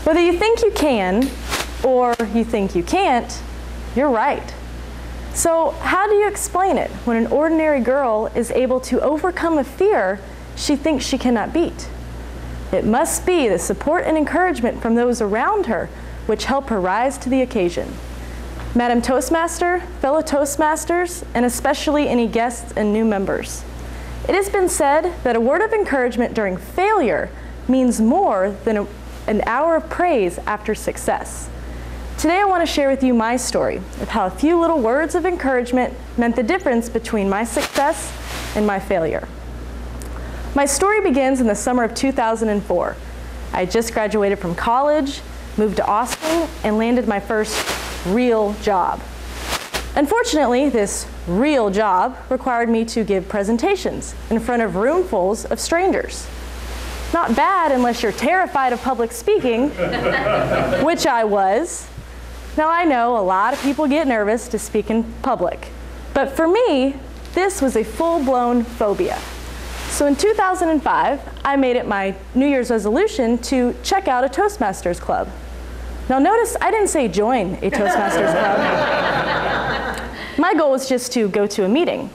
Whether you think you can or you think you can't, you're right. So how do you explain it when an ordinary girl is able to overcome a fear she thinks she cannot beat? It must be the support and encouragement from those around her which help her rise to the occasion. Madam Toastmaster, fellow Toastmasters, and especially any guests and new members, it has been said that a word of encouragement during failure means more than an hour of praise after success. Today I want to share with you my story of how a few little words of encouragement meant the difference between my success and my failure. My story begins in the summer of 2004. I had just graduated from college, moved to Austin, and landed my first real job. Unfortunately, this real job required me to give presentations in front of roomfuls of strangers. Not bad unless you're terrified of public speaking, which I was. Now I know a lot of people get nervous to speak in public, but for me, this was a full-blown phobia. So in 2005, I made it my New Year's resolution to check out a Toastmasters club. Now notice I didn't say join a Toastmasters club. My goal was just to go to a meeting.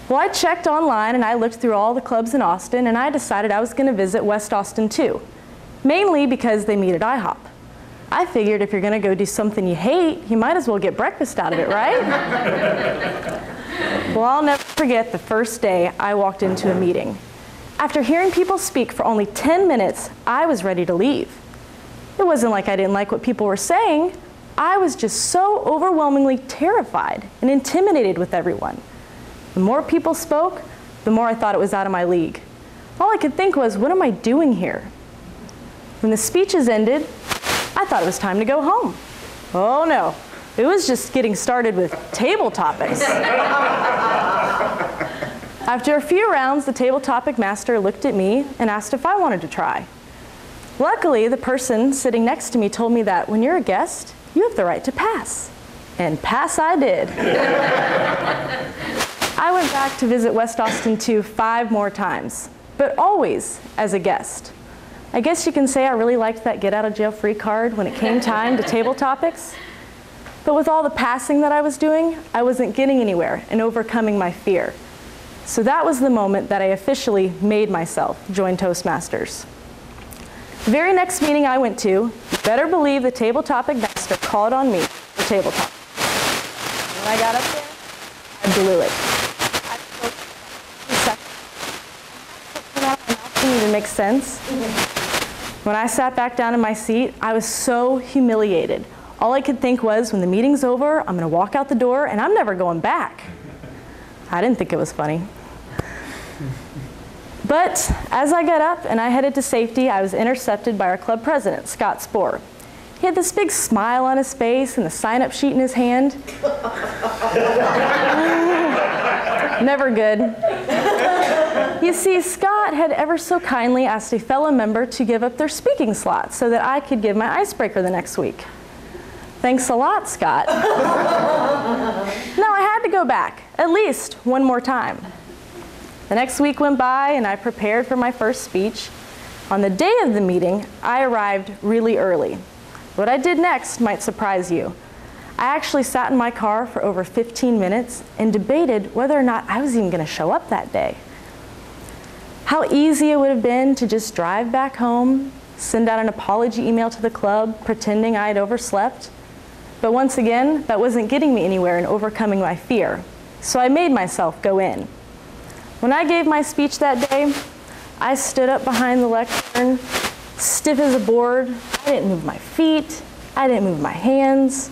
Well, I checked online and I looked through all the clubs in Austin, and I decided I was going to visit West Austin too, mainly because they meet at IHOP. I figured if you're going to go do something you hate, you might as well get breakfast out of it, right? Well, I'll never forget the first day I walked into a meeting. After hearing people speak for only 10 minutes, I was ready to leave. It wasn't like I didn't like what people were saying. I was just so overwhelmingly terrified and intimidated with everyone. The more people spoke, the more I thought it was out of my league. All I could think was, what am I doing here? When the speeches ended, I thought it was time to go home. Oh no, it was just getting started with table topics. After a few rounds, the table topic master looked at me and asked if I wanted to try. Luckily, the person sitting next to me told me that when you're a guest, you have the right to pass. And pass I did. I went back to visit West Austin 2 5 more times, but always as a guest. I guess you can say I really liked that get-out-of-jail-free card when it came time to table topics. But with all the passing that I was doing, I wasn't getting anywhere and overcoming my fear. So that was the moment that I officially made myself join Toastmasters. The very next meeting I went to, you better believe the table topic master called on me for table topic. When I got up there, I blew it. Didn't even make sense. When I sat back down in my seat, I was so humiliated. All I could think was, when the meeting's over, I'm going to walk out the door and I'm never going back. I didn't think it was funny. But as I got up and I headed to safety, I was intercepted by our club president, Scott Spohr. He had this big smile on his face and the sign-up sheet in his hand. Never good. You see, Scott had ever so kindly asked a fellow member to give up their speaking slot so that I could give my icebreaker the next week. Thanks a lot, Scott. Now, I had to go back, at least one more time. The next week went by and I prepared for my first speech. On the day of the meeting, I arrived really early. What I did next might surprise you. I actually sat in my car for over 15 minutes and debated whether or not I was even going to show up that day. How easy it would have been to just drive back home, send out an apology email to the club, pretending I had overslept. But once again, that wasn't getting me anywhere in overcoming my fear. So I made myself go in. When I gave my speech that day, I stood up behind the lectern, stiff as a board. I didn't move my feet. I didn't move my hands.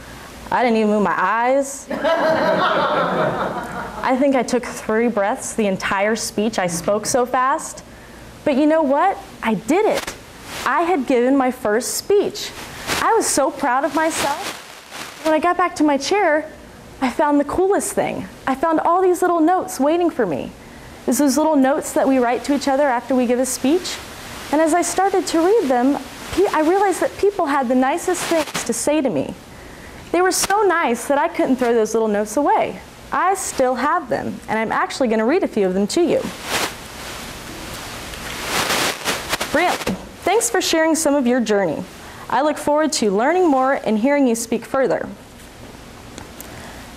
I didn't even move my eyes. I think I took 3 breaths the entire speech. I spoke so fast. But you know what? I did it. I had given my first speech. I was so proud of myself. When I got back to my chair, I found the coolest thing. I found all these little notes waiting for me. It's those little notes that we write to each other after we give a speech. And as I started to read them, I realized that people had the nicest things to say to me. They were so nice that I couldn't throw those little notes away. I still have them, and I'm actually going to read a few of them to you. Brantley, thanks for sharing some of your journey. I look forward to learning more and hearing you speak further.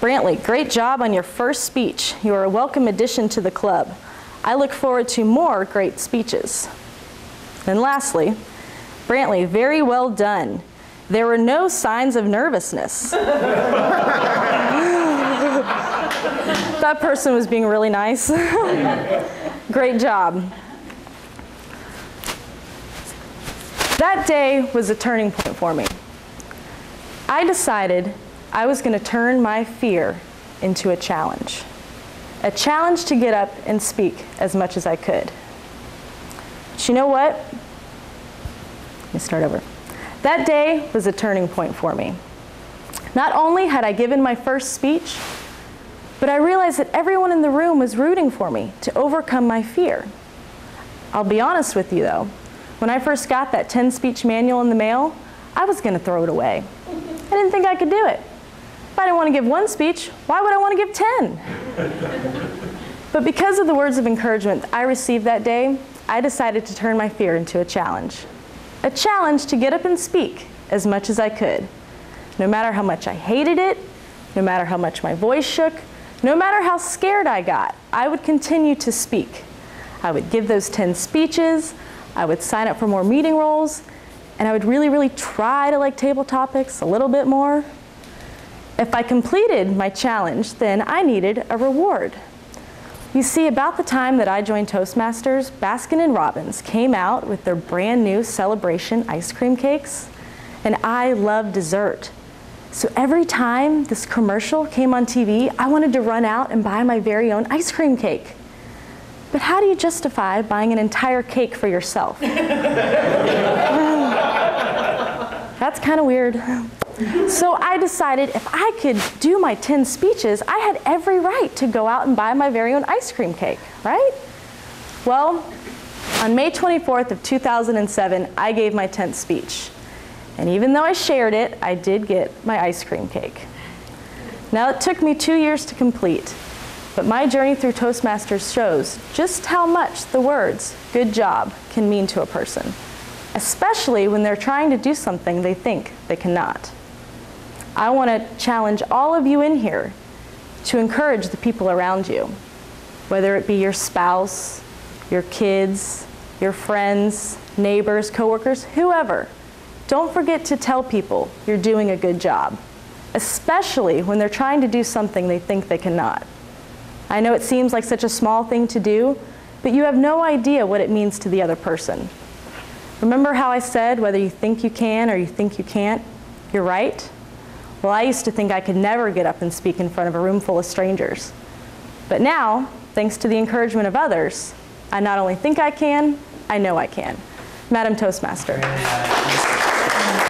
Brantley, great job on your first speech. You are a welcome addition to the club. I look forward to more great speeches. And lastly, Brantley, very well done. There were no signs of nervousness. That person was being really nice. Great job. That day was a turning point for me. I decided I was going to turn my fear into a challenge. A challenge to get up and speak as much as I could. But you know what? Let me start over. That day was a turning point for me. Not only had I given my first speech, but I realized that everyone in the room was rooting for me to overcome my fear. I'll be honest with you though, when I first got that 10-speech manual in the mail, I was going to throw it away. I didn't think I could do it. If I didn't want to give one speech, why would I want to give 10? But because of the words of encouragement I received that day, I decided to turn my fear into a challenge. A challenge to get up and speak as much as I could. No matter how much I hated it, no matter how much my voice shook, no matter how scared I got, I would continue to speak. I would give those 10 speeches, I would sign up for more meeting roles, and I would really try to like table topics a little bit more. If I completed my challenge, then I needed a reward. You see, about the time that I joined Toastmasters, Baskin & Robbins came out with their brand new celebration ice cream cakes, and I love dessert. So every time this commercial came on TV, I wanted to run out and buy my very own ice cream cake. But how do you justify buying an entire cake for yourself? That's kind of weird. So I decided if I could do my 10 speeches, I had every right to go out and buy my very own ice cream cake, right? Well, on May 24th of 2007, I gave my 10th speech. And even though I shared it, I did get my ice cream cake. Now, it took me 2 years to complete, but my journey through Toastmasters shows just how much the words, good job, can mean to a person, especially when they're trying to do something they think they cannot. I want to challenge all of you in here to encourage the people around you, whether it be your spouse, your kids, your friends, neighbors, coworkers, whoever. Don't forget to tell people you're doing a good job, especially when they're trying to do something they think they cannot. I know it seems like such a small thing to do, but you have no idea what it means to the other person. Remember how I said whether you think you can or you think you can't, you're right? Well, I used to think I could never get up and speak in front of a room full of strangers. But now, thanks to the encouragement of others, I not only think I can, I know I can. Madam Toastmaster.